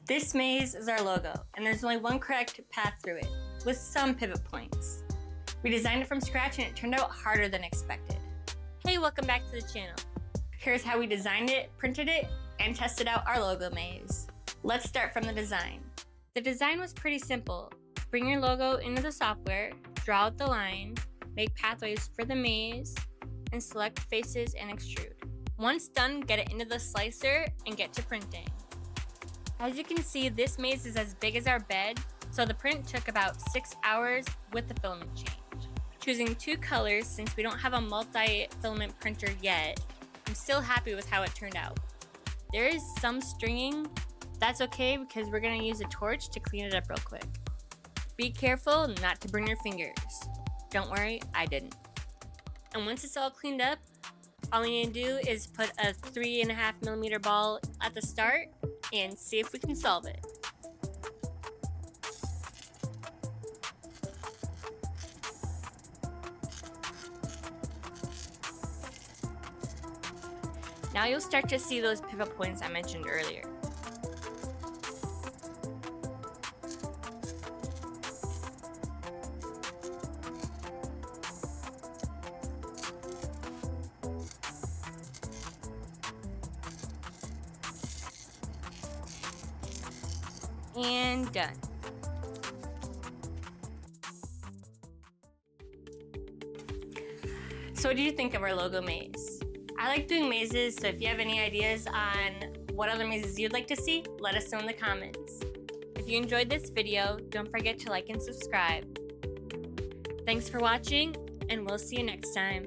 This maze is our logo, and there's only one correct path through it, with some pivot points. We designed it from scratch and it turned out harder than expected. Hey, welcome back to the channel. Here's how we designed it, printed it, and tested out our logo maze. Let's start from the design. The design was pretty simple. Bring your logo into the software, draw out the line, make pathways for the maze, and select faces and extrude. Once done, get it into the slicer and get to printing. As you can see, this maze is as big as our bed, so the print took about 6 hours with the filament change. Choosing 2 colors since we don't have a multi-filament printer yet, I'm still happy with how it turned out. There is some stringing. That's okay because we're going to use a torch to clean it up real quick. Be careful not to burn your fingers. Don't worry, I didn't. And once it's all cleaned up, all you need to do is put a 3.5mm ball at the start and see if we can solve it. Now you'll start to see those pivot points I mentioned earlier. And done. So what did you think of our logo maze? I like doing mazes, so if you have any ideas on what other mazes you'd like to see, let us know in the comments. If you enjoyed this video, don't forget to like and subscribe. Thanks for watching, and we'll see you next time.